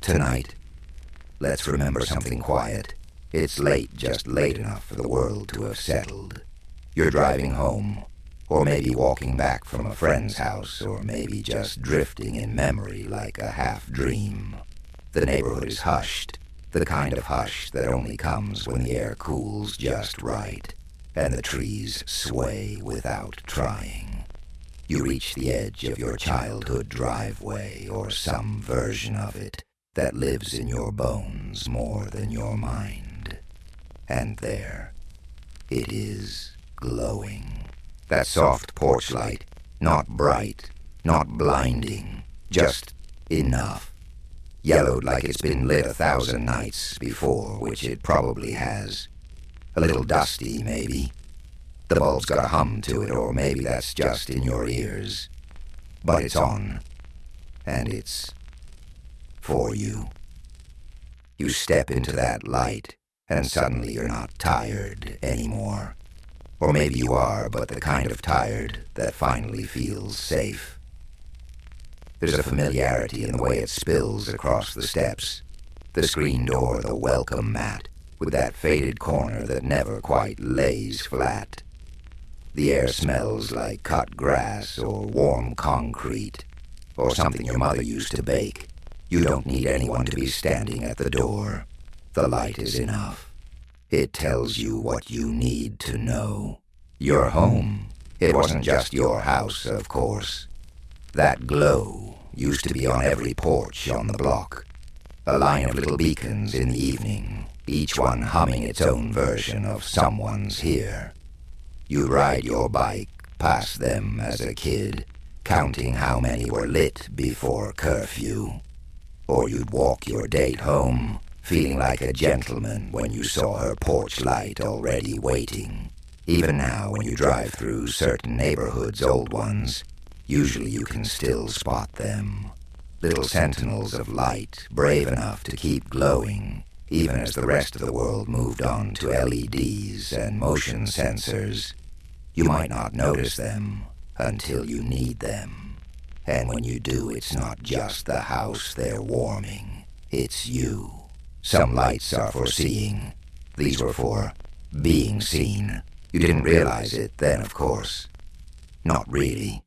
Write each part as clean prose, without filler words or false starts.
Tonight, let's remember something quiet. It's late, just late enough for the world to have settled. You're driving home, or maybe walking back from a friend's house, or maybe just drifting in memory like a half-dream. The neighborhood is hushed, the kind of hush that only comes when the air cools just right, and the trees sway without trying. You reach the edge of your childhood driveway, or some version of it that lives in your bones more than your mind. And there, it is, glowing. That soft porch light, not bright, not blinding, just enough. Yellowed like it's been lit 1,000 nights before, which it probably has. A little dusty, maybe. The bulb's got a hum to it, or maybe that's just in your ears. But it's on, and it's for you. You step into that light, and suddenly you're not tired anymore. Or maybe you are, but the kind of tired that finally feels safe. There's a familiarity in the way it spills across the steps. The screen door, the welcome mat, with that faded corner that never quite lays flat. The air smells like cut grass or warm concrete, or something your mother used to bake. You don't need anyone to be standing at the door. The light is enough. It tells you what you need to know. You're home. It wasn't just your house, of course. That glow used to be on every porch on the block. A line of little beacons in the evening, each one humming its own version of someone's here. You'd ride your bike past them as a kid, counting how many were lit before curfew. Or you'd walk your date home, feeling like a gentleman when you saw her porch light already waiting. Even now, when you drive through certain neighborhoods, old ones, usually you can still spot them. Little sentinels of light, brave enough to keep glowing, even as the rest of the world moved on to LEDs and motion sensors. You might not notice them until you need them. And when you do, it's not just the house they're warming. It's you. Some lights are for seeing. These were for being seen. You didn't realize it then, of course. Not really.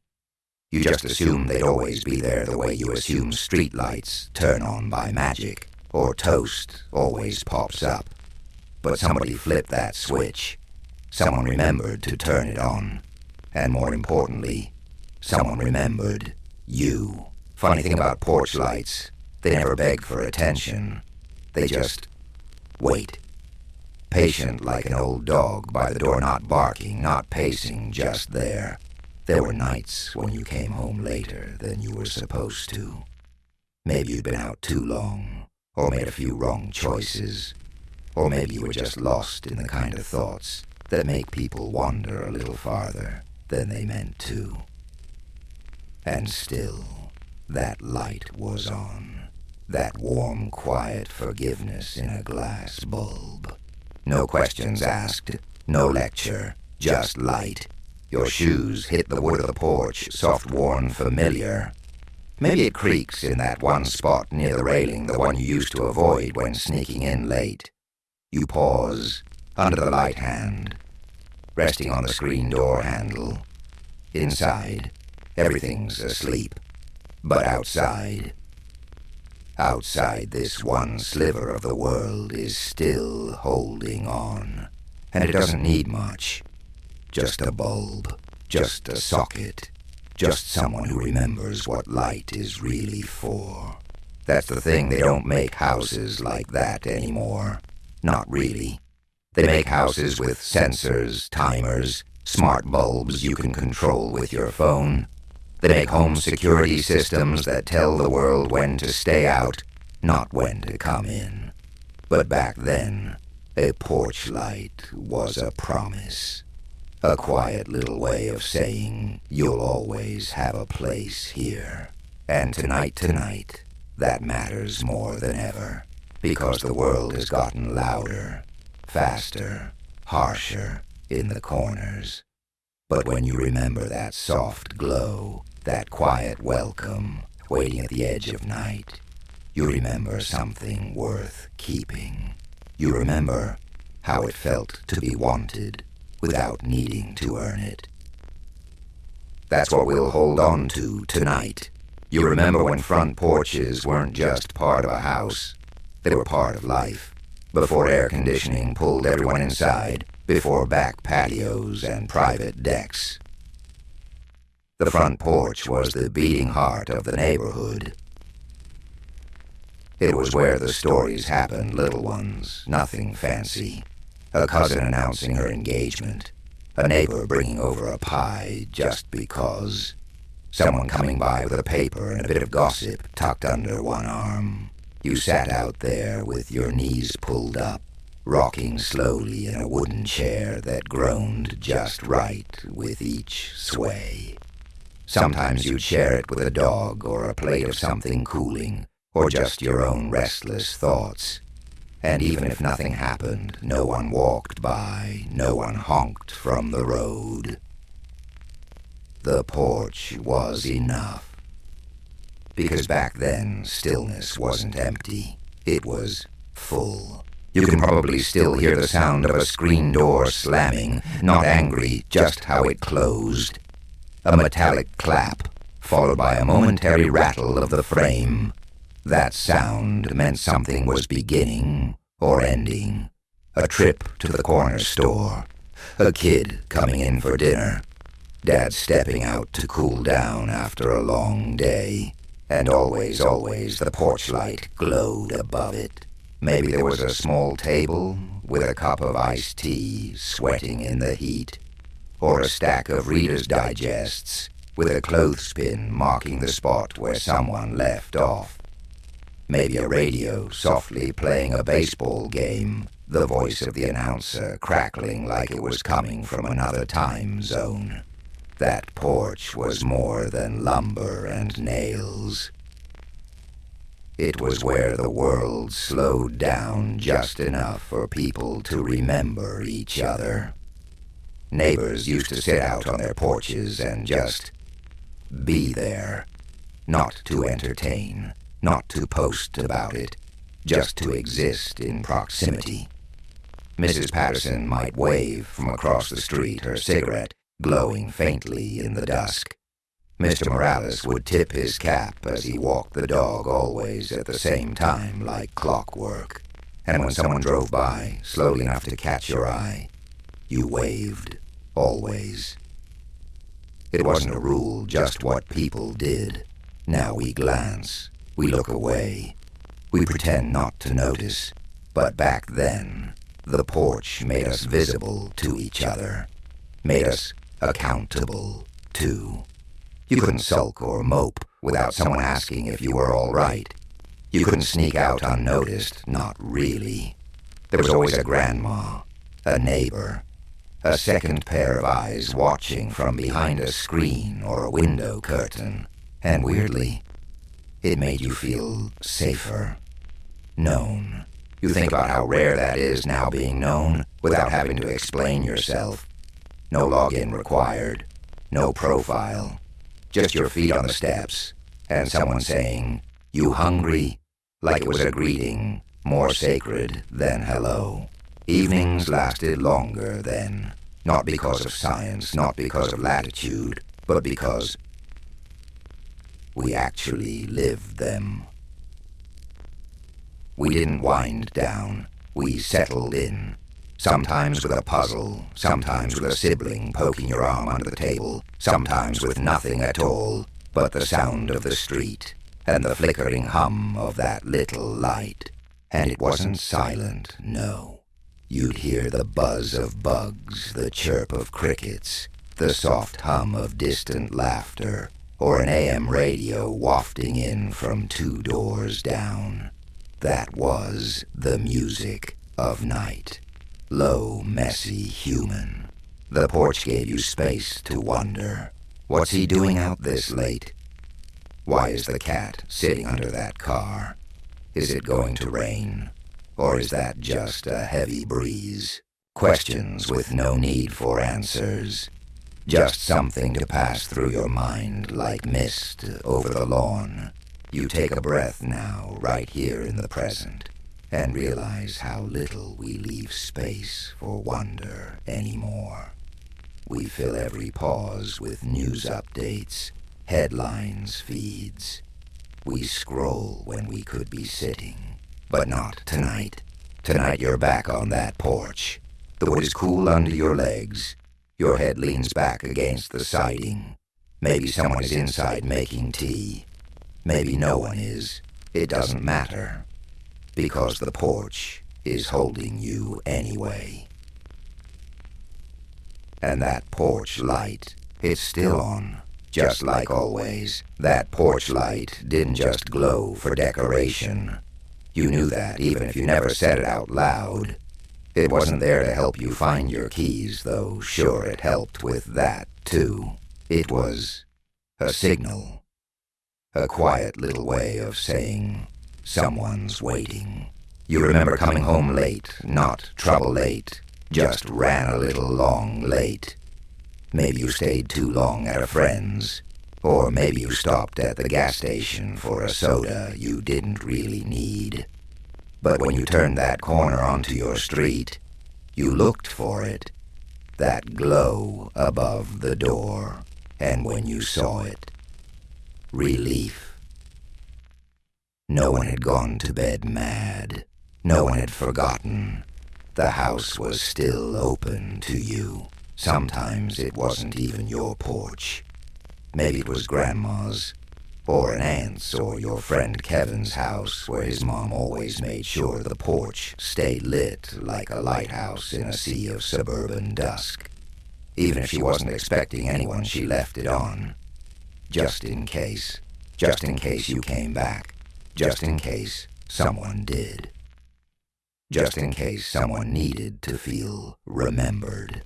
You just assumed they'd always be there the way you assume streetlights turn on by magic, or toast always pops up. But somebody flipped that switch. Someone remembered to turn it on. And more importantly, someone remembered you. Funny thing about porch lights, they never beg for attention. They just wait. Patient like an old dog by the door, not barking, not pacing, just there. There were nights when you came home later than you were supposed to. Maybe you'd been out too long, or made a few wrong choices, or maybe you were just lost in the kind of thoughts that make people wander a little farther than they meant to. And still, that light was on. That warm, quiet forgiveness in a glass bulb. No questions asked, no lecture, just light. Your shoes hit the wood of the porch, soft, worn, familiar. Maybe it creaks in that one spot near the railing, the one you used to avoid when sneaking in late. You pause, under the light hand, resting on the screen door handle. Inside, everything's asleep. But outside this one sliver of the world is still holding on. And it doesn't need much. Just a bulb, just a socket, just someone who remembers what light is really for. That's the thing, they don't make houses like that anymore. Not really. They make houses with sensors, timers, smart bulbs you can control with your phone. They make home security systems that tell the world when to stay out, not when to come in. But back then, a porch light was a promise. A quiet little way of saying, you'll always have a place here. And tonight, that matters more than ever. Because the world has gotten louder, faster, harsher in the corners. But when you remember that soft glow, that quiet welcome, waiting at the edge of night, You remember something worth keeping. You remember how it felt to be wanted without needing to earn it. That's what we'll hold on to tonight. You remember when front porches weren't just part of a house. They were part of life. Before air conditioning pulled everyone inside, before back patios and private decks. The front porch was the beating heart of the neighborhood. It was where the stories happened, little ones, nothing fancy. A cousin announcing her engagement. A neighbor bringing over a pie just because. Someone coming by with a paper and a bit of gossip tucked under one arm. You sat out there with your knees pulled up, rocking slowly in a wooden chair that groaned just right with each sway. Sometimes you'd share it with a dog or a plate of something cooling, or just your own restless thoughts. And even if nothing happened, no one walked by, no one honked from the road. The porch was enough. Because back then, stillness wasn't empty. It was full. You can probably still hear the sound of a screen door slamming, not angry, just how it closed. A metallic clap, followed by a momentary rattle of the frame. That sound meant something was beginning or ending. A trip to the corner store. A kid coming in for dinner. Dad stepping out to cool down after a long day. And always, always the porch light glowed above it. Maybe there was a small table with a cup of iced tea sweating in the heat. Or a stack of Reader's Digests with a clothespin marking the spot where someone left off. Maybe a radio softly playing a baseball game, the voice of the announcer crackling like it was coming from another time zone. That porch was more than lumber and nails. It was where the world slowed down just enough for people to remember each other. Neighbors used to sit out on their porches and just be there. Not to entertain, not to post about it, just to exist in proximity. Mrs. Patterson might wave from across the street, her cigarette glowing faintly in the dusk. Mr. Morales would tip his cap as he walked the dog, always at the same time like clockwork. And when someone drove by, slowly enough to catch your eye, you waved, always. It wasn't a rule, just what people did. Now we glance, we look away, we pretend not to notice. But back then, the porch made us visible to each other, made us accountable, too. You couldn't sulk or mope without someone asking if you were all right. You couldn't sneak out unnoticed, not really. There was always a grandma, a neighbor, a second pair of eyes watching from behind a screen or a window curtain. And weirdly, it made you feel safer, known. You think about how rare that is now, being known without having to explain yourself. No login required, no profile, just your feet on the steps, and someone saying, "You hungry?" like it was a greeting, more sacred than hello. Evenings lasted longer then, not because of science, not because of latitude, but because we actually lived them. We didn't wind down, we settled in. Sometimes with a puzzle, sometimes with a sibling poking your arm under the table, sometimes with nothing at all but the sound of the street and the flickering hum of that little light. And it wasn't silent, no. You'd hear the buzz of bugs, the chirp of crickets, the soft hum of distant laughter, or an AM radio wafting in from 2 doors down. That was the music of night. Low, messy, human. The porch gave you space to wonder. What's he doing out this late? Why is the cat sitting under that car? Is it going to rain? Or is that just a heavy breeze? Questions with no need for answers. Just something to pass through your mind like mist over the lawn. You take a breath now, right here in the present, and realize how little we leave space for wonder anymore. We fill every pause with news updates, headlines, feeds. We scroll when we could be sitting, but not tonight. Tonight you're back on that porch. The wood is cool under your legs. Your head leans back against the siding. Maybe someone is inside making tea. Maybe no one is. It doesn't matter. Because the porch is holding you anyway. And that porch light, it's still on. Just like always, that porch light didn't just glow for decoration. You knew that even if you never said it out loud. It wasn't there to help you find your keys, though sure it helped with that, too. It was a signal. A quiet little way of saying, someone's waiting. You remember coming home late, not trouble late, just ran a little long late. Maybe you stayed too long at a friend's, or maybe you stopped at the gas station for a soda you didn't really need. But when you turned that corner onto your street, you looked for it, that glow above the door, and when you saw it, relief. No one had gone to bed mad. No one had forgotten. The house was still open to you. Sometimes it wasn't even your porch. Maybe it was Grandma's, or an aunt's, or your friend Kevin's house, where his mom always made sure the porch stayed lit like a lighthouse in a sea of suburban dusk. Even if she wasn't expecting anyone, she left it on. Just in case you came back. Just in case someone did. Just in case someone needed to feel remembered.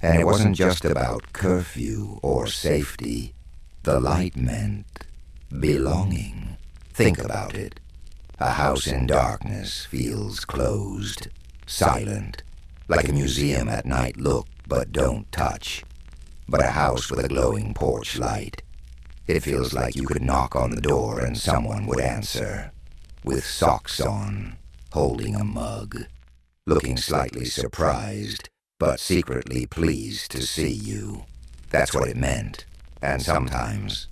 And it wasn't just about curfew or safety. The light meant belonging. Think about it. A house in darkness feels closed, silent, like a museum at night. Look, but don't touch. But a house with a glowing porch light, it feels like you could knock on the door and someone would answer. With socks on, holding a mug, looking slightly surprised, but secretly pleased to see you. That's what it meant. And sometimes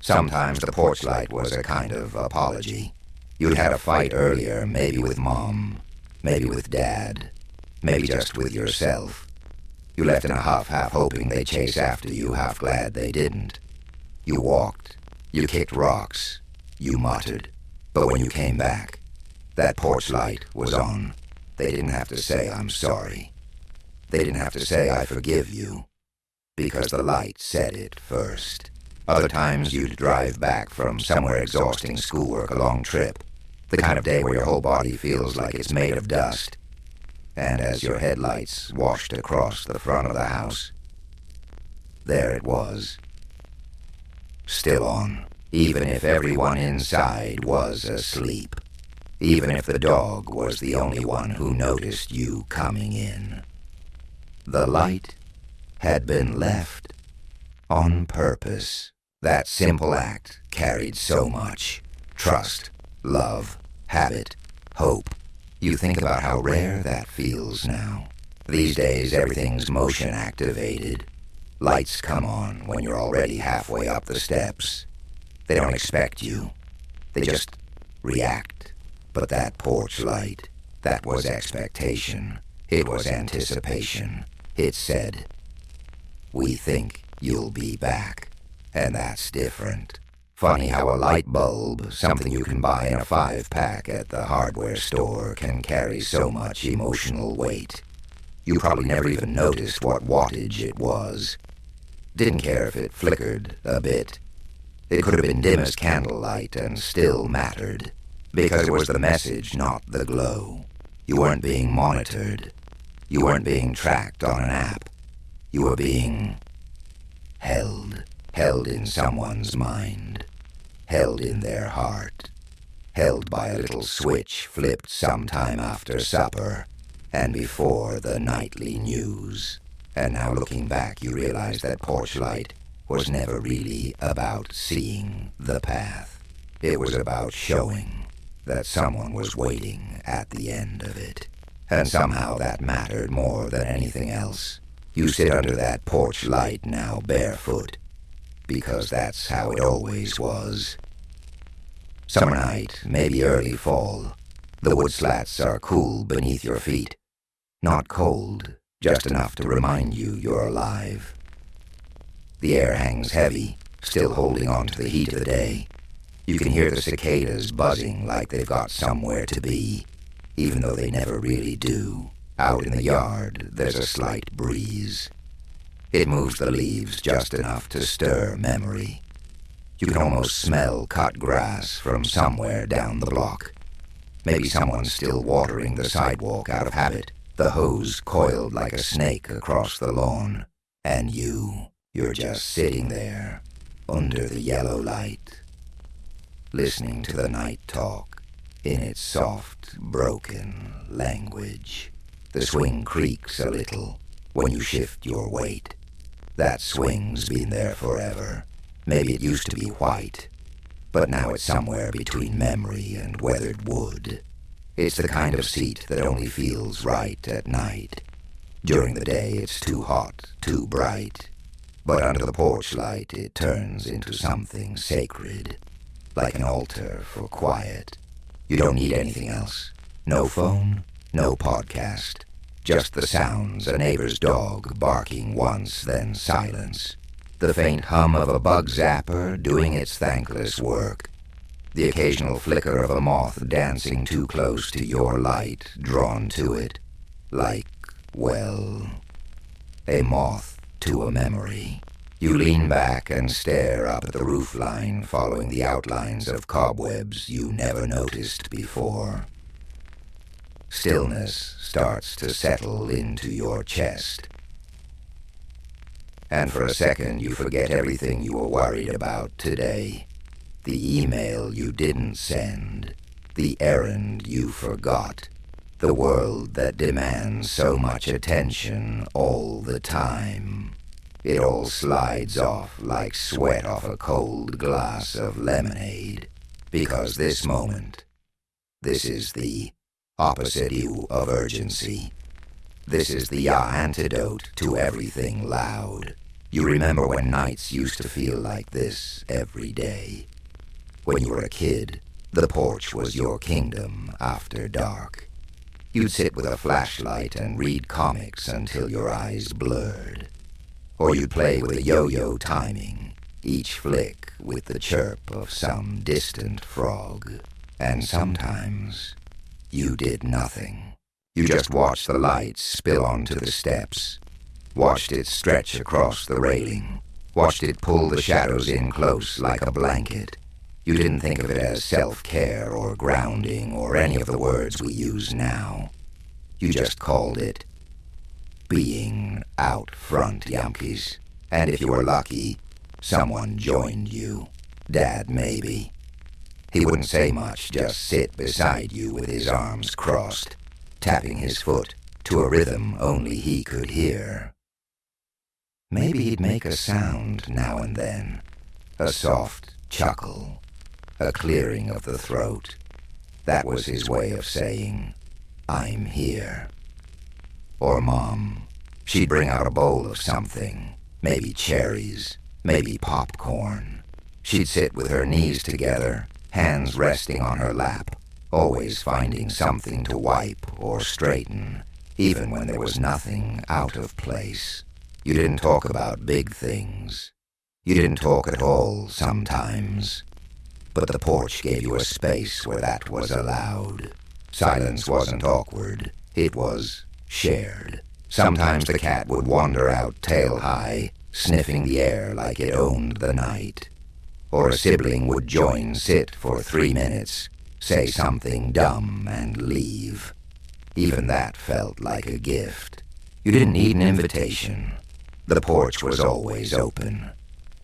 the porch light was a kind of apology. You'd had a fight earlier, maybe with Mom, maybe with Dad, maybe just with yourself. You left in a huff, half hoping they'd chase after you, half glad they didn't. You walked, you kicked rocks, you muttered. But when you came back, that porch light was on. They didn't have to say, I'm sorry. They didn't have to say, I forgive you. Because the light said it first. Other times you'd drive back from somewhere exhausting, schoolwork, a long trip. The kind of day where your whole body feels like it's made of dust. And as your headlights washed across the front of the house, there it was. Still on. Even if everyone inside was asleep. Even if the dog was the only one who noticed you coming in. The light had been left on purpose. That simple act carried so much. Trust, love, habit, hope. You think about how rare that feels now. These days everything's motion activated. Lights come on when you're already halfway up the steps. They don't expect you. They just react. But that porch light, that was expectation. It was anticipation. It said, we think you'll be back. And that's different. Funny how a light bulb, something you can buy in a 5-pack at the hardware store, can carry so much emotional weight. You probably never even noticed what wattage it was. Didn't care if it flickered a bit. It could have been dim as candlelight and still mattered. Because it was the message, not the glow. You weren't being monitored. You weren't being tracked on an app. You were being held. Held in someone's mind. Held in their heart. Held by a little switch flipped sometime after supper and before the nightly news. And now looking back, you realize that porch light was never really about seeing the path. It was about showing that someone was waiting at the end of it. And somehow that mattered more than anything else. You sit under that porch light now barefoot, because that's how it always was. Summer night, maybe early fall. The wood slats are cool beneath your feet. Not cold, just enough to remind you you're alive. The air hangs heavy, still holding on to the heat of the day. You can hear the cicadas buzzing like they've got somewhere to be, even though they never really do. Out in the yard, there's a slight breeze. It moves the leaves just enough to stir memory. You can almost smell cut grass from somewhere down the block. Maybe someone's still watering the sidewalk out of habit, the hose coiled like a snake across the lawn. And you're just sitting there, under the yellow light, listening to the night talk in its soft, broken language. The swing creaks a little when you shift your weight. That swing's been there forever. Maybe it used to be white, but now it's somewhere between memory and weathered wood. It's the kind of seat that only feels right at night. During the day it's too hot, too bright, but under the porch light it turns into something sacred, like an altar for quiet. You don't need anything else. No phone, no podcast, just the sounds, a neighbor's dog barking once, then silence. The faint hum of a bug zapper doing its thankless work. The occasional flicker of a moth dancing too close to your light, drawn to it. Like, well, a moth to a memory. You lean back and stare up at the roofline, following the outlines of cobwebs you never noticed before. Stillness starts to settle into your chest. And for a second you forget everything you were worried about today. The email you didn't send, the errand you forgot, the world that demands so much attention all the time. It all slides off like sweat off a cold glass of lemonade, because this moment, this is the opposite hue of urgency. This is the antidote to everything loud. You remember when nights used to feel like this every day. When you were a kid, the porch was your kingdom after dark. You'd sit with a flashlight and read comics until your eyes blurred. Or you'd play with a yo-yo timing, each flick with the chirp of some distant frog. And sometimes you did nothing. You just watched the lights spill onto the steps, watched it stretch across the railing, watched it pull the shadows in close like a blanket. You didn't think of it as self-care or grounding or any of the words we use now. You just called it being out front, Yumkies. And if you were lucky, someone joined you. Dad, maybe. He wouldn't say much, just sit beside you with his arms crossed, tapping his foot to a rhythm only he could hear. Maybe he'd make a sound now and then, a soft chuckle, a clearing of the throat. That was his way of saying, I'm here. Or Mom, she'd bring out a bowl of something, maybe cherries, maybe popcorn. She'd sit with her knees together, hands resting on her lap, always finding something to wipe or straighten, even when there was nothing out of place. You didn't talk about big things. You didn't talk at all sometimes. But the porch gave you a space where that was allowed. Silence wasn't awkward. It was shared. Sometimes the cat would wander out tail high, sniffing the air like it owned the night. Or a sibling would join sit for 3 minutes, say something dumb and leave. Even that felt like a gift. You didn't need an invitation. The porch was always open.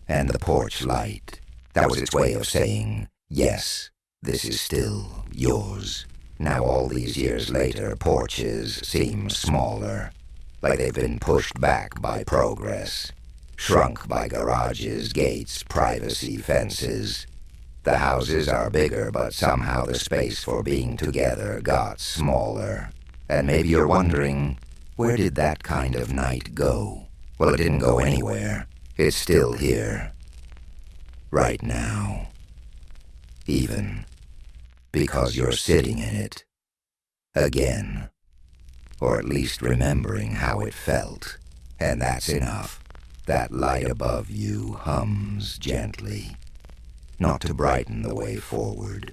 And the porch light, that was its way of saying, yes, this is still yours. Now all these years later, porches seem smaller, like they've been pushed back by progress. shrunk by garages, gates, privacy fences. The houses are bigger, but somehow the space for being together got smaller. And maybe you're wondering, where did that kind of night go? Well, it didn't go anywhere. It's still here. Right now. Even because you're sitting in it. Again. Or at least remembering how it felt. And that's enough. That light above you hums gently. Not to brighten the way forward,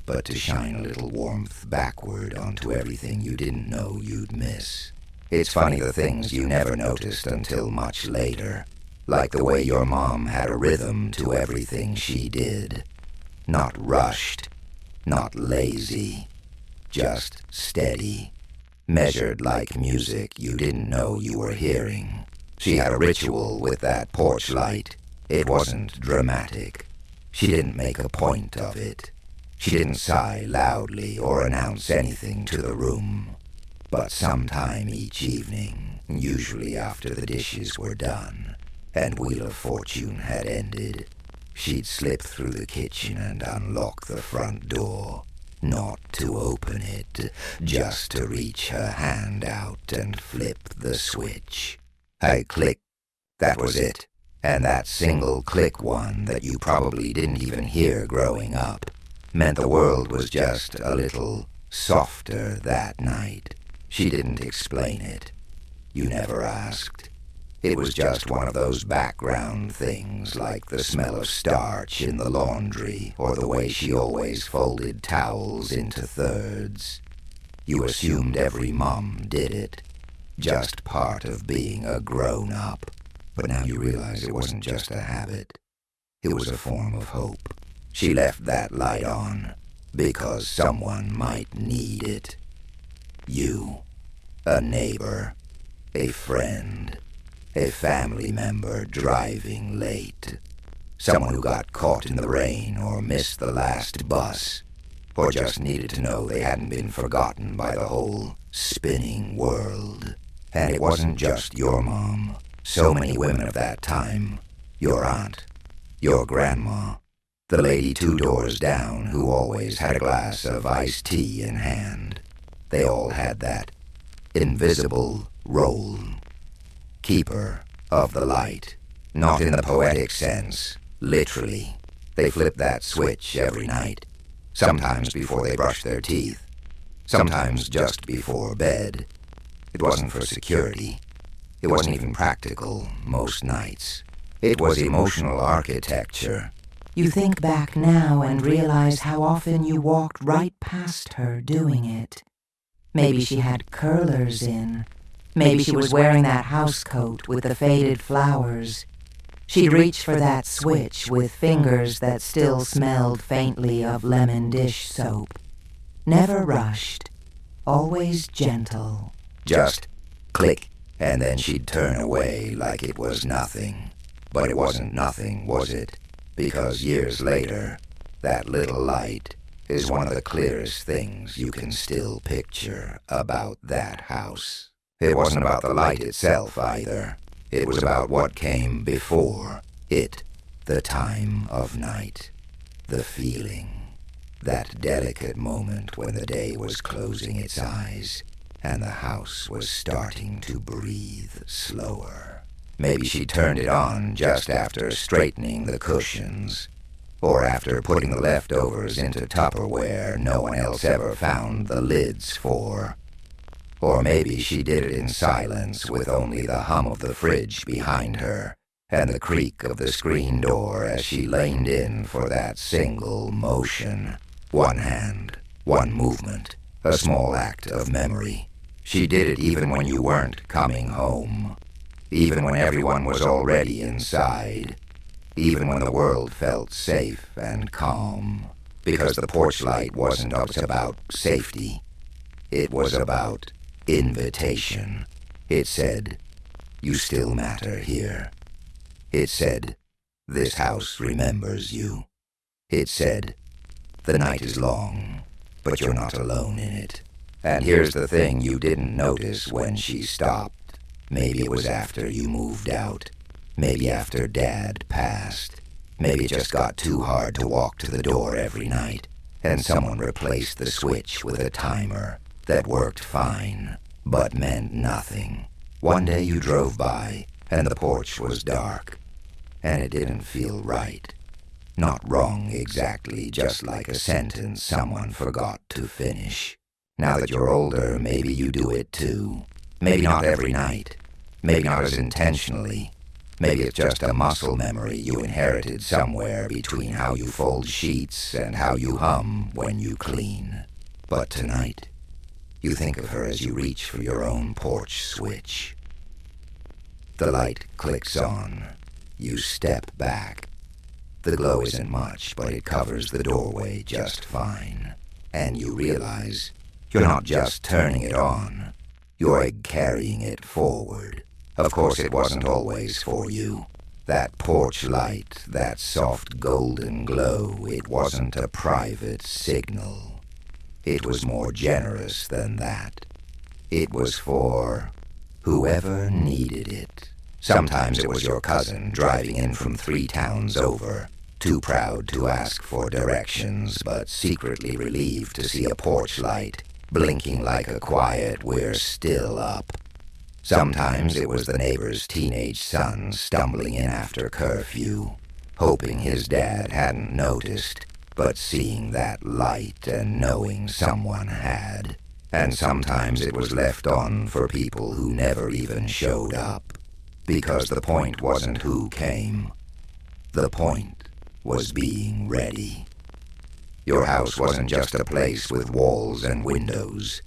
but to shine a little warmth backward onto everything you didn't know you'd miss. It's funny the things you never noticed until much later. Like the way your mom had a rhythm to everything she did. Not rushed, not lazy, just steady. Measured like music you didn't know you were hearing. She had a ritual with that porch light. It wasn't dramatic. She didn't make a point of it. She didn't sigh loudly or announce anything to the room. But sometime each evening, usually after the dishes were done, and Wheel of Fortune had ended, she'd slip through the kitchen and unlock the front door. Not to open it, just to reach her hand out and flip the switch. A click. That was it. And that single click one that you probably didn't even hear growing up meant the world was just a little softer that night. She didn't explain it. You never asked. It was just one of those background things like the smell of starch in the laundry or the way she always folded towels into thirds. You assumed every mom did it. Just part of being a grown-up. But now you realize it wasn't just a habit. It was a form of hope. She left that light on because someone might need it. You. A neighbor. A friend. A family member driving late. Someone who got caught in the rain or missed the last bus. Or just needed to know they hadn't been forgotten by the whole spinning world. And it wasn't just your mom. So many women of that time. Your aunt. Your grandma. The lady 2 doors down who always had a glass of iced tea in hand. They all had that invisible role. Keeper of the light. Not in the poetic sense. Literally. They flipped that switch every night. Sometimes before they brushed their teeth. Sometimes just before bed. It wasn't for security. It wasn't even practical most nights. It was emotional architecture. You think back now and realize how often you walked right past her doing it. Maybe she had curlers in. Maybe she was wearing that house coat with the faded flowers. She'd reach for that switch with fingers that still smelled faintly of lemon dish soap. Never rushed. Always gentle. Just click. And then she'd turn away like it was nothing. But it wasn't nothing, was it? Because years later, that little light is one of the clearest things you can still picture about that house. It wasn't about the light itself either. It was about what came before it, the time of night, the feeling, that delicate moment when the day was closing its eyes and the house was starting to breathe slower. Maybe she turned it on just after straightening the cushions, or after putting the leftovers into Tupperware no one else ever found the lids for. Or maybe she did it in silence with only the hum of the fridge behind her and the creak of the screen door as she leaned in for that single motion. One hand, one movement, a small act of memory. She did it even when you weren't coming home. Even when everyone was already inside. Even when the world felt safe and calm. Because the porch light wasn't just about safety. It was about invitation. It said, "You still matter here." It said, "This house remembers you." It said, "The night is long, but you're not alone in it." And here's the thing you didn't notice when she stopped. Maybe it was after you moved out. Maybe after Dad passed. Maybe it just got too hard to walk to the door every night, and someone replaced the switch with a timer that worked fine, but meant nothing. One day you drove by, and the porch was dark, and it didn't feel right. Not wrong exactly, just like a sentence someone forgot to finish. Now that you're older, maybe you do it too. Maybe not every night. Maybe not as intentionally. Maybe it's just a muscle memory you inherited somewhere between how you fold sheets and how you hum when you clean. But tonight, you think of her as you reach for your own porch switch. The light clicks on. You step back. The glow isn't much, but it covers the doorway just fine. And you realize you're not just turning it on. You're carrying it forward. Of course, it wasn't always for you. That porch light, that soft golden glow, it wasn't a private signal. It was more generous than that. It was for whoever needed it. Sometimes it was your cousin driving in from 3 towns over, too proud to ask for directions, but secretly relieved to see a porch light, blinking like a quiet "we're still up." Sometimes it was the neighbor's teenage son stumbling in after curfew, hoping his dad hadn't noticed, but seeing that light and knowing someone had. And sometimes it was left on for people who never even showed up, because the point wasn't who came. The point was being ready. Your house wasn't just a place with walls and windows.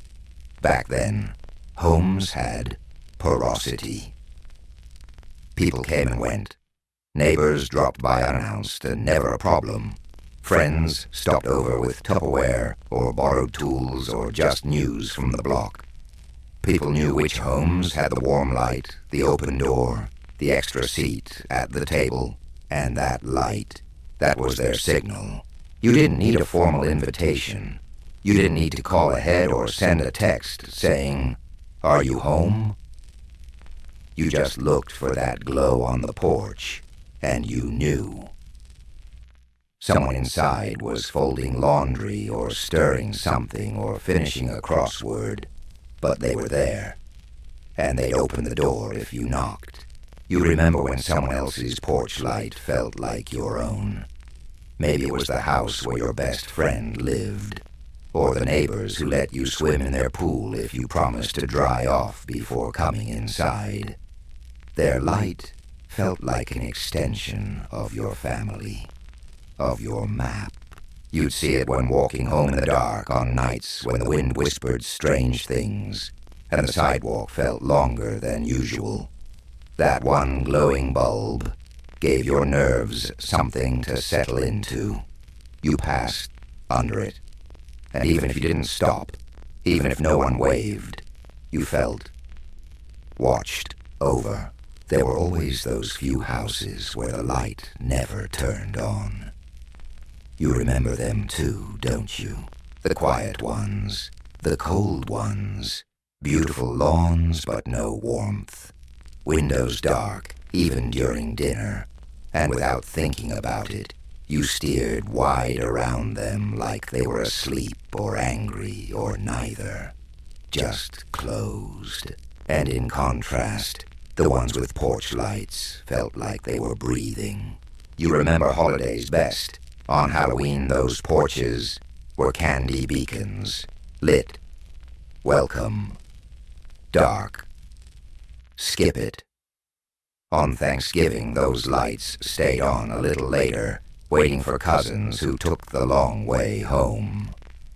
Back then, homes had porosity. People came and went. Neighbors dropped by unannounced and never a problem. Friends stopped over with Tupperware or borrowed tools or just news from the block. People knew which homes had the warm light, the open door, the extra seat at the table, and that light, that was their signal. You didn't need a formal invitation. You didn't need to call ahead or send a text saying, "Are you home?" You just looked for that glow on the porch, and you knew. Someone inside was folding laundry or stirring something or finishing a crossword, but they were there, and they'd open the door if you knocked. You remember when someone else's porch light felt like your own. Maybe it was the house where your best friend lived, or the neighbors who let you swim in their pool if you promised to dry off before coming inside. Their light felt like an extension of your family, of your map. You'd see it when walking home in the dark on nights when the wind whispered strange things, and the sidewalk felt longer than usual. That one glowing bulb gave your nerves something to settle into. You passed under it, and even if you didn't stop, even if no one waved, you felt watched over. There were always those few houses where the light never turned on. You remember them too, don't you? The quiet ones, the cold ones, beautiful lawns but no warmth, windows dark even during dinner, and without thinking about it, you steered wide around them like they were asleep or angry or neither, just closed. And in contrast, the ones with porch lights felt like they were breathing. You remember holidays best. On Halloween, those porches were candy beacons, lit, welcome, dark, skip it. On Thanksgiving, those lights stayed on a little later, waiting for cousins who took the long way home.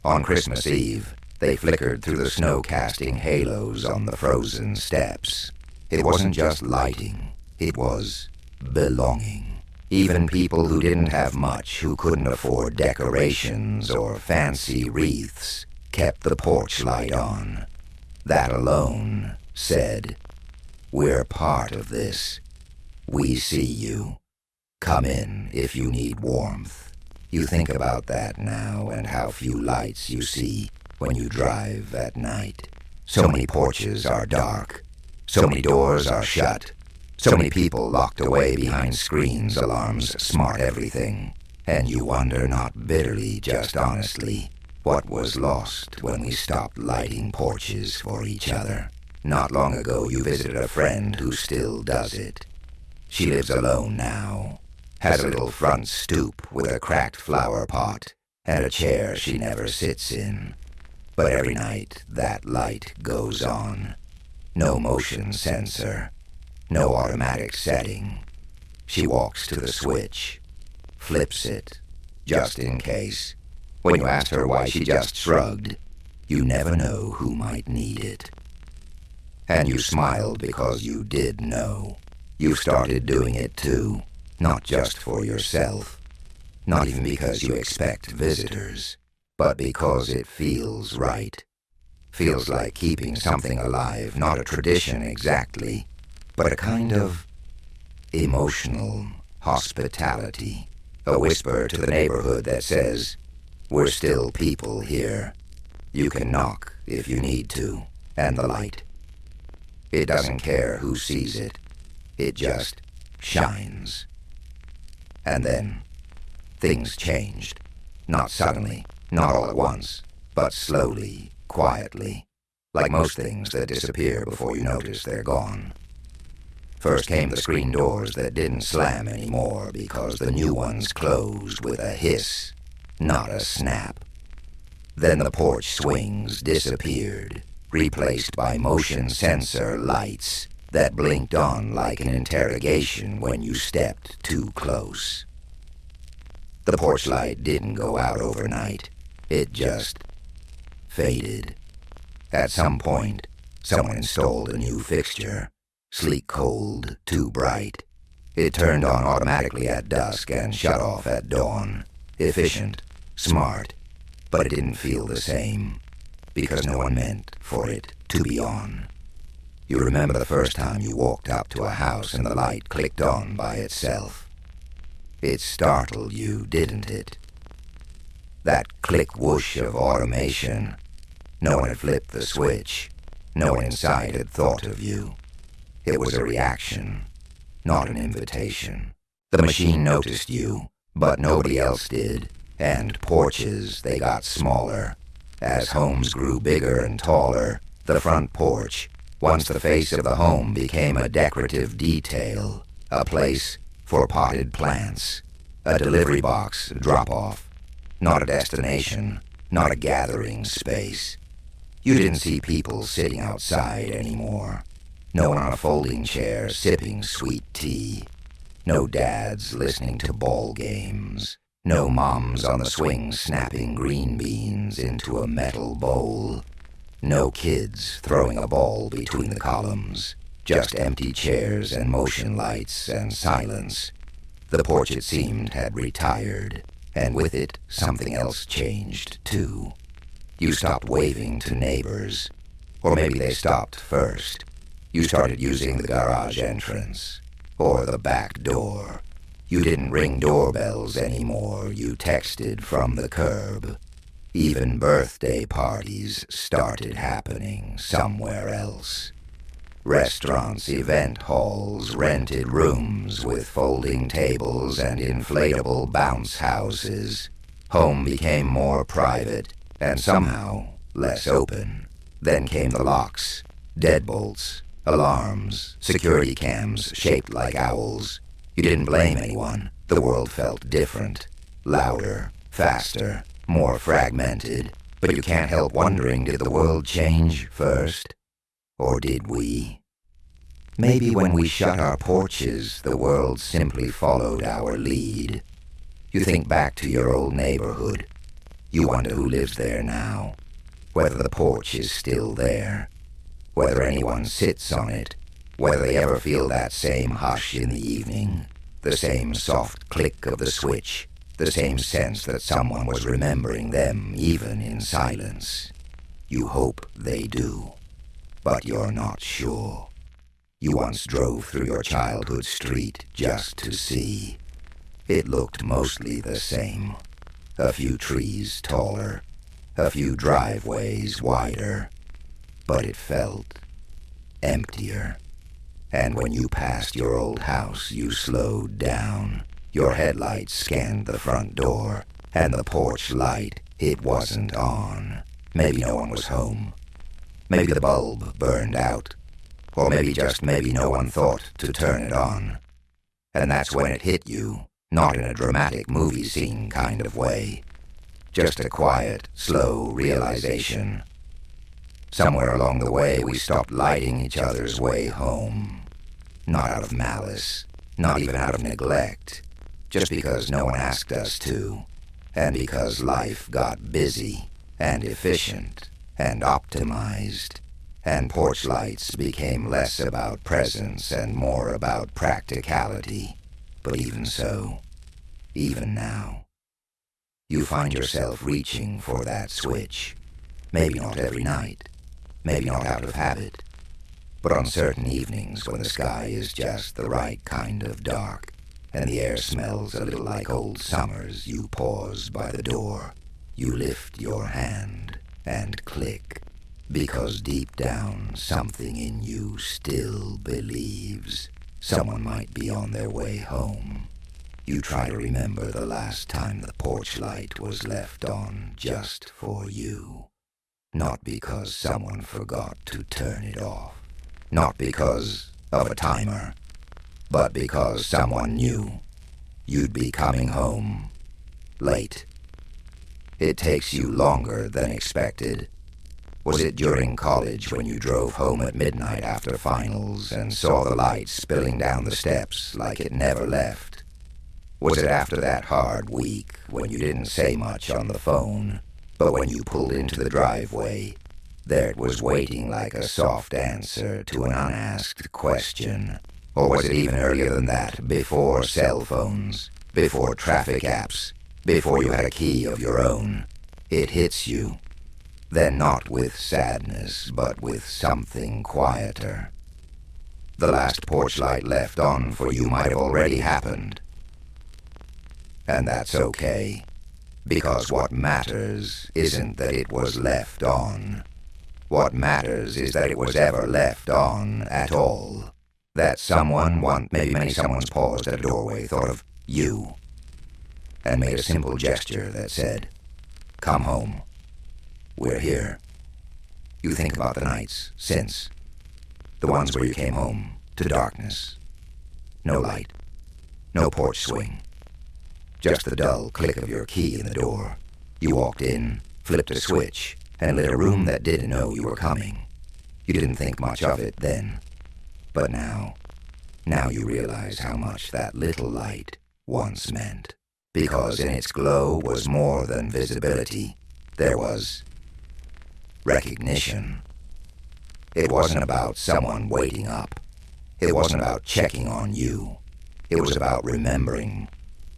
On Christmas Eve, they flickered through the snow, casting halos on the frozen steps. It wasn't just lighting, it was belonging. Even people who didn't have much, who couldn't afford decorations or fancy wreaths, kept the porch light on. That alone said, "We're part of this. We see you. Come in if you need warmth." You think about that now and how few lights you see when you drive at night. So many porches are dark. So many doors are shut. So many people locked away behind screens, alarms, smart everything. And you wonder, not bitterly, just honestly, what was lost when we stopped lighting porches for each other. Not long ago you visited a friend who still does it. She lives alone now, has a little front stoop with a cracked flower pot and a chair she never sits in. But every night that light goes on. No motion sensor, no automatic setting. She walks to the switch, flips it, just in case. When you asked her why, she just shrugged. You never know who might need it. And you smiled because you did know. You started doing it too, not just for yourself, not even because you expect visitors, but because it feels right. Feels like keeping something alive, not a tradition exactly, but a kind of emotional hospitality. A whisper to the neighborhood that says, we're still people here. You can knock if you need to, and the light. It doesn't care who sees it. It just shines. And then, things changed. Not suddenly, not all at once, but slowly, quietly, like most things that disappear before you notice they're gone. First came the screen doors that didn't slam anymore because the new ones closed with a hiss, not a snap. Then the porch swings disappeared, replaced by motion sensor lights that blinked on like an interrogation when you stepped too close. The porch light didn't go out overnight. It just faded. At some point, someone installed a new fixture, sleek cold, too bright. It turned on automatically at dusk and shut off at dawn. Efficient, smart, but it didn't feel the same, because no one meant for it to be on. You remember the first time you walked up to a house and the light clicked on by itself. It startled you, didn't it? That click whoosh of automation. No one had flipped the switch. No one inside had thought of you. It was a reaction, not an invitation. The machine noticed you, but nobody else did. And porches, they got smaller. As homes grew bigger and taller, the front porch, once the face of the home, became a decorative detail, a place for potted plants, a delivery box drop-off, not a destination, not a gathering space. You didn't see people sitting outside anymore. No one on a folding chair sipping sweet tea. No dads listening to ball games. No moms on the swing snapping green beans into a metal bowl. No kids throwing a ball between the columns. Just empty chairs and motion lights and silence. The porch, it seemed, had retired, and with it something else changed too. You stopped waving to neighbors, or maybe they stopped first. You started using the garage entrance, or the back door. You didn't ring doorbells anymore, you texted from the curb. Even birthday parties started happening somewhere else. Restaurants, event halls, rented rooms with folding tables and inflatable bounce houses. Home became more private, and somehow less open. Then came the locks, deadbolts, alarms, security cams shaped like owls. You didn't blame anyone. The world felt different, louder, faster, more fragmented. But you can't help wondering, did the world change first? Or did we? Maybe when we shut our porches, the world simply followed our lead. You think back to your old neighborhood. You wonder who lives there now, whether the porch is still there, whether anyone sits on it, whether they ever feel that same hush in the evening, the same soft click of the switch, the same sense that someone was remembering them even in silence. You hope they do, but you're not sure. You once drove through your childhood street just to see. It looked mostly the same. A few trees taller, a few driveways wider, but it felt emptier. And when you passed your old house, you slowed down. Your headlights scanned the front door, and the porch light, it wasn't on. Maybe no one was home. Maybe the bulb burned out. Or maybe no one thought to turn it on. And that's when it hit you, not in a dramatic movie scene kind of way. Just a quiet, slow realization. Somewhere along the way, we stopped lighting each other's way home. Not out of malice, not even out of neglect, just because no one asked us to, and because life got busy and efficient and optimized, and porch lights became less about presence and more about practicality. But even so, even now, you find yourself reaching for that switch. Maybe not every night, maybe not out of habit, but on certain evenings when the sky is just the right kind of dark and the air smells a little like old summers, you pause by the door, you lift your hand and click, because deep down something in you still believes someone might be on their way home. You try to remember the last time the porch light was left on just for you. Not because someone forgot to turn it off. Not because of a timer. But because someone knew you'd be coming home late. It takes you longer than expected. Was it during college when you drove home at midnight after finals and saw the light spilling down the steps like it never left? Was it after that hard week when you didn't say much on the phone, but when you pulled into the driveway, there it was waiting like a soft answer to an unasked question? Or was it even earlier than that, before cell phones, before traffic apps, before you had a key of your own? It hits you. Then not with sadness, but with something quieter. The last porch light left on for you might have already happened. And that's okay, because what matters isn't that it was left on. What matters is that it was ever left on at all. That someone, maybe someone's paused at a doorway, thought of you, and made a simple gesture that said, "Come home. We're here." You think about the nights since, the ones where you came home to darkness. No light, no porch swing, just the dull click of your key in the door. You walked in, flipped a switch, and lit a room that didn't know you were coming. You didn't think much of it then. But now you realize how much that little light once meant. Because in its glow was more than visibility. There was recognition. It wasn't about someone waiting up. It wasn't about checking on you. It was about remembering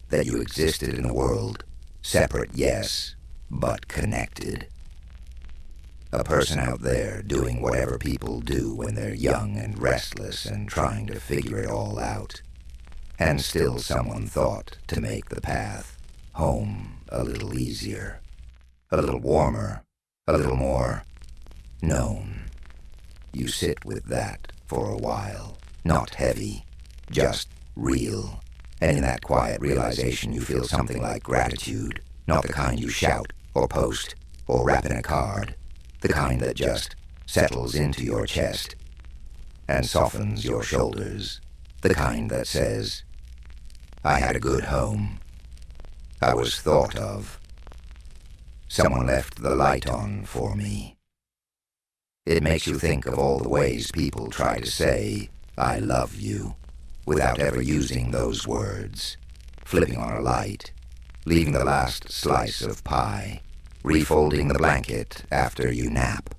that you existed in the world, separate, yes, but connected. A person out there doing whatever people do when they're young and restless and trying to figure it all out. And still someone thought to make the path home a little easier, a little warmer, a little more known. You sit with that for a while, not heavy, just real. And in that quiet realization you feel something like gratitude, not the kind you shout or post or wrap in a card. The kind that just settles into your chest and softens your shoulders. The kind that says, I had a good home. I was thought of. Someone left the light on for me. It makes you think of all the ways people try to say, I love you, without ever using those words. Flipping on a light, leaving the last slice of pie, refolding the blanket after you nap,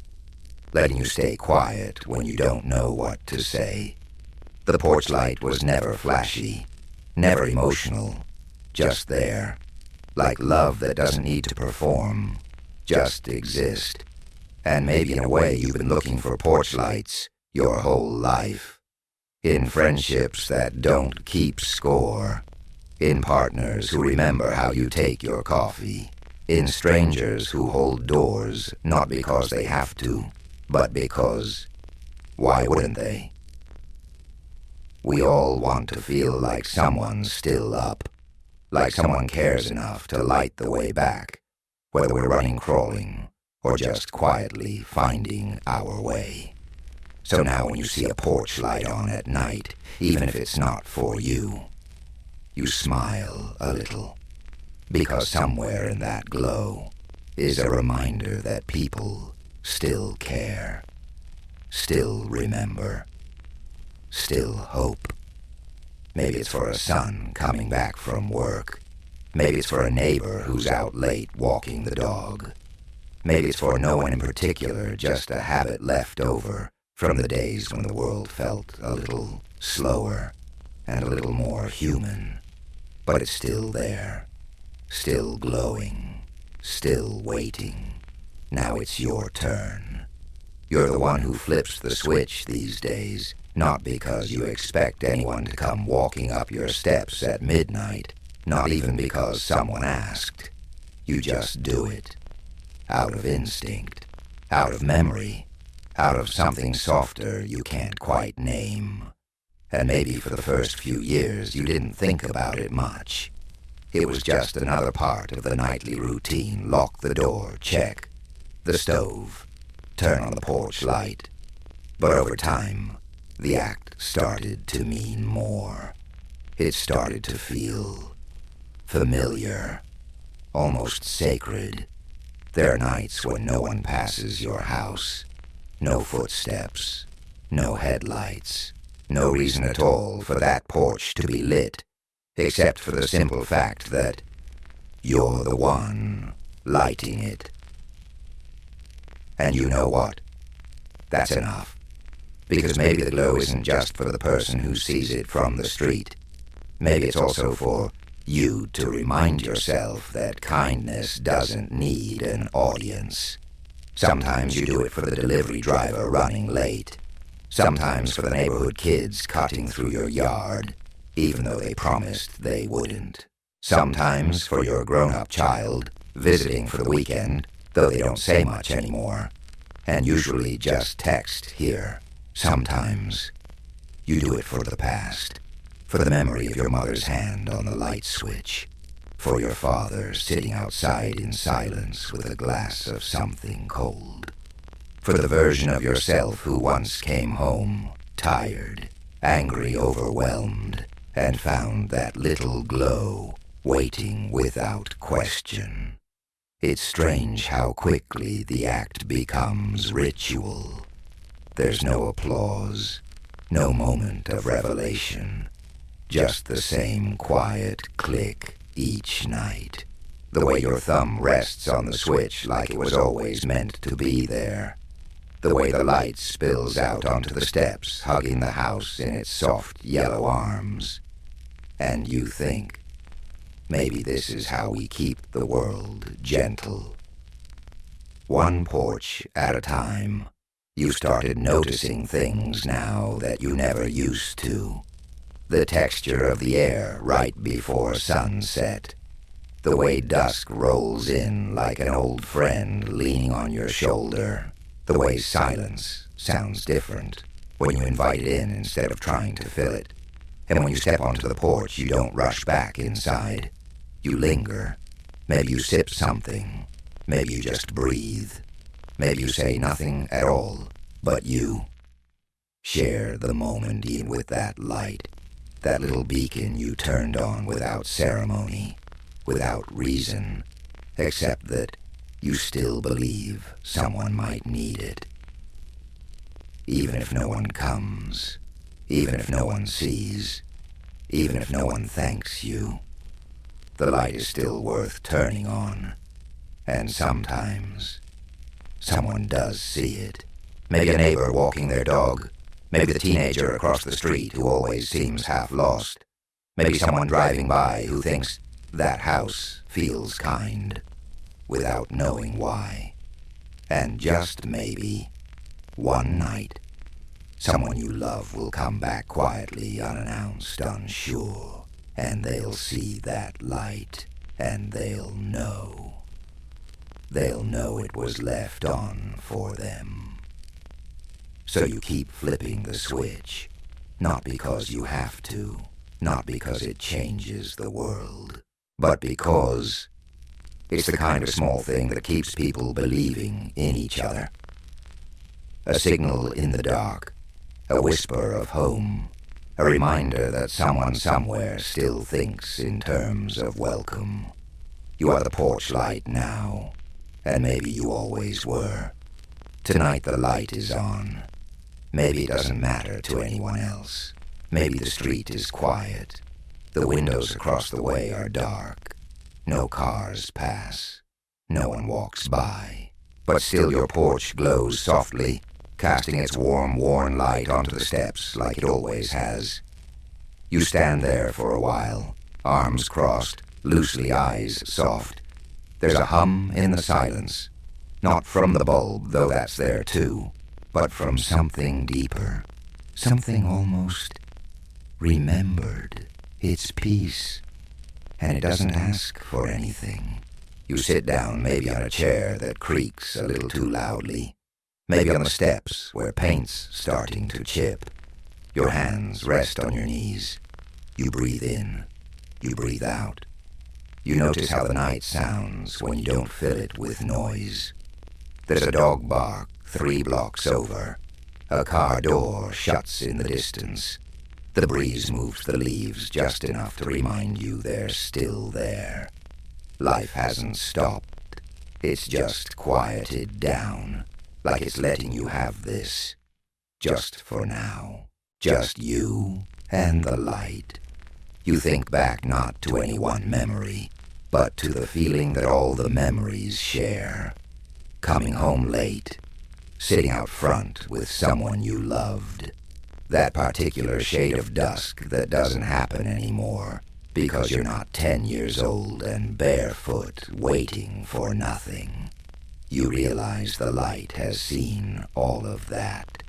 letting you stay quiet when you don't know what to say. The porch light was never flashy, never emotional, just there, like love that doesn't need to perform, just exist. And maybe in a way you've been looking for porch lights your whole life, in friendships that don't keep score, in partners who remember how you take your coffee, in strangers who hold doors not because they have to, but because, why wouldn't they? We all want to feel like someone's still up, like someone cares enough to light the way back, whether we're running, crawling, or just quietly finding our way. So now when you see a porch light on at night, even if it's not for you, you smile a little, because somewhere in that glow is a reminder that people still care, still remember, still hope. Maybe it's for a son coming back from work. Maybe it's for a neighbor who's out late walking the dog. Maybe it's for no one in particular, just a habit left over from the days when the world felt a little slower and a little more human. But it's still there, still glowing, still waiting. Now it's your turn. You're the one who flips the switch these days, not because you expect anyone to come walking up your steps at midnight, not even because someone asked. You just do it. Out of instinct, out of memory, out of something softer you can't quite name. And maybe for the first few years you didn't think about it much. It was just another part of the nightly routine. Lock the door, check the stove, turn on the porch light. But over time, the act started to mean more. It started to feel familiar, almost sacred. There are nights when no one passes your house. No footsteps, no headlights, no reason at all for that porch to be lit, except for the simple fact that you're the one lighting it. And you know what? That's enough. Because maybe the glow isn't just for the person who sees it from the street. Maybe it's also for you to remind yourself that kindness doesn't need an audience. Sometimes you do it for the delivery driver running late. Sometimes for the neighborhood kids cutting through your yard, even though they promised they wouldn't. Sometimes for your grown-up child visiting for the weekend, though they don't say much anymore, and usually just text here. Sometimes you do it for the past, for the memory of your mother's hand on the light switch, for your father sitting outside in silence with a glass of something cold, for the version of yourself who once came home, tired, angry, overwhelmed, and found that little glow waiting without question. It's strange how quickly the act becomes ritual. There's no applause, no moment of revelation, just the same quiet click each night. The way your thumb rests on the switch like it was always meant to be there. The way the light spills out onto the steps, hugging the house in its soft yellow arms. And you think, maybe this is how we keep the world gentle. One porch at a time, you started noticing things now that you never used to. The texture of the air right before sunset. The way dusk rolls in like an old friend leaning on your shoulder. The way silence sounds different when you invite it in instead of trying to fill it. And when you step onto the porch, you don't rush back inside. You linger. Maybe you sip something. Maybe you just breathe. Maybe you say nothing at all, but you share the moment even with that light, that little beacon you turned on without ceremony, without reason, except that you still believe someone might need it. Even if no one comes, even if no one sees, even if no one thanks you, the light is still worth turning on. And sometimes someone does see it. Maybe a neighbor walking their dog. Maybe the teenager across the street who always seems half lost. Maybe someone driving by who thinks that house feels kind, without knowing why. And just maybe, one night, someone you love will come back quietly, unannounced, unsure, and they'll see that light, and they'll know. They'll know it was left on for them. So you keep flipping the switch, Not because you have to, not because it changes the world, but because it's the kind of small thing that keeps people believing in each other. A signal in the dark, a whisper of home, a reminder that someone somewhere still thinks in terms of welcome. You are the porch light now, and maybe you always were. Tonight the light is on. Maybe it doesn't matter to anyone else. Maybe the street is quiet. The windows across the way are dark. No cars pass. No one walks by. But still your porch glows softly, casting its warm, worn light onto the steps like it always has. You stand there for a while, arms crossed, loosely, eyes soft. There's a hum in the silence, not from the bulb, though that's there too, but from something deeper, something almost remembered. It's peace, and it doesn't ask for anything. You sit down, maybe on a chair that creaks a little too loudly, maybe on the steps where paint's starting to chip. Your hands rest on your knees. You breathe in, you breathe out. You notice how the night sounds when you don't fill it with noise. There's a dog bark 3 blocks over. A car door shuts in the distance. The breeze moves the leaves just enough to remind you they're still there. Life hasn't stopped. It's just quieted down, like it's letting you have this. Just for now. Just you and the light. You think back not to any one memory, but to the feeling that all the memories share. Coming home late, sitting out front with someone you loved. That particular shade of dusk that doesn't happen anymore because you're not 10 years old and barefoot waiting for nothing. You realize the light has seen all of that.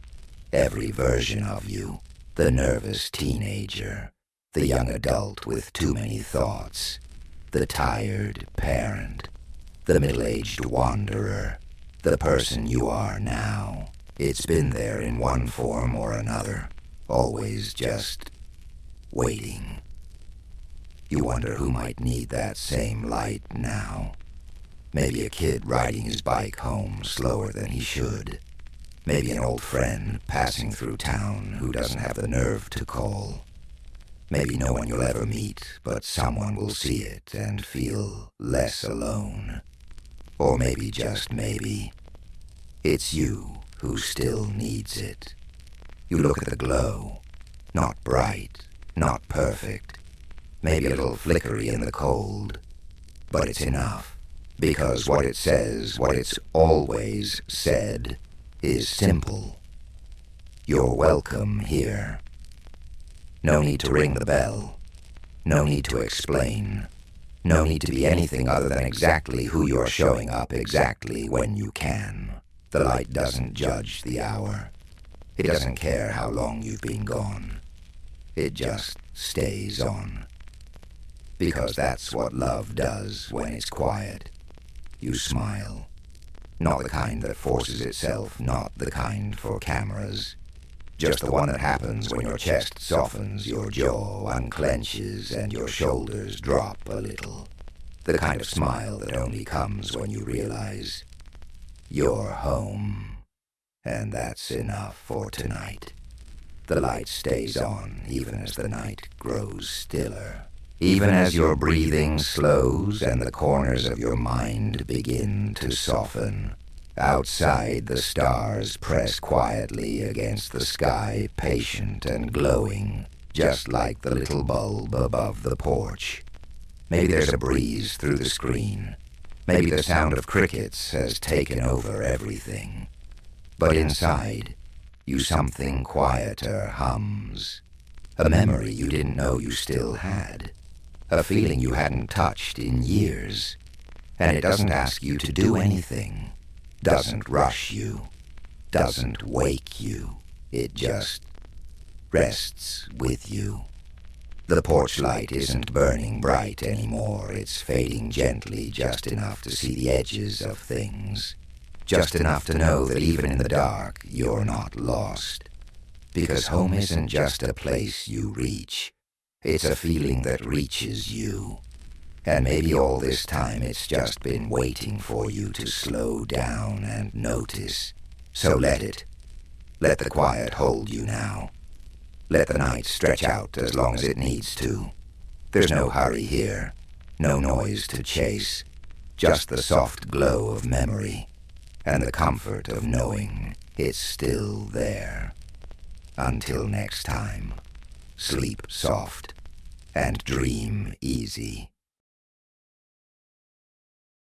Every version of you, the nervous teenager, the young adult with too many thoughts, the tired parent, the middle-aged wanderer, the person you are now. It's been there in one form or another, always just waiting. You wonder who might need that same light now. Maybe a kid riding his bike home slower than he should. Maybe an old friend passing through town who doesn't have the nerve to call. Maybe no one you'll ever meet, but someone will see it and feel less alone. Or maybe, just maybe, it's you who still needs it. You look at the glow, not bright, not perfect, maybe a little flickery in the cold, but it's enough, because what it says, what it's always said, is simple. You're welcome here. No need to ring the bell. No need to explain. No need to be anything other than exactly who you're showing up exactly when you can. The light doesn't judge the hour. It doesn't care how long you've been gone. It just stays on. Because that's what love does when it's quiet. You smile. Not the kind that forces itself, not the kind for cameras. Just the one that happens when your chest softens, your jaw unclenches, and your shoulders drop a little. The kind of smile that only comes when you realize you're home. And that's enough for tonight. The light stays on even as the night grows stiller. Even as your breathing slows and the corners of your mind begin to soften. Outside, the stars press quietly against the sky, patient and glowing, just like the little bulb above the porch. Maybe there's a breeze through the screen. Maybe the sound of crickets has taken over everything. But inside, you something quieter hums. A memory you didn't know you still had. A feeling you hadn't touched in years. And it doesn't ask you to do anything. Doesn't rush you, doesn't wake you, it just rests with you. The porch light isn't burning bright anymore, it's fading gently, just enough to see the edges of things, just enough to know that even in the dark, you're not lost. Because home isn't just a place you reach. It's a feeling that reaches you. And maybe all this time it's just been waiting for you to slow down and notice. So let it. Let the quiet hold you now. Let the night stretch out as long as it needs to. There's no hurry here, no noise to chase, just the soft glow of memory and the comfort of knowing it's still there. Until next time, sleep soft and dream easy.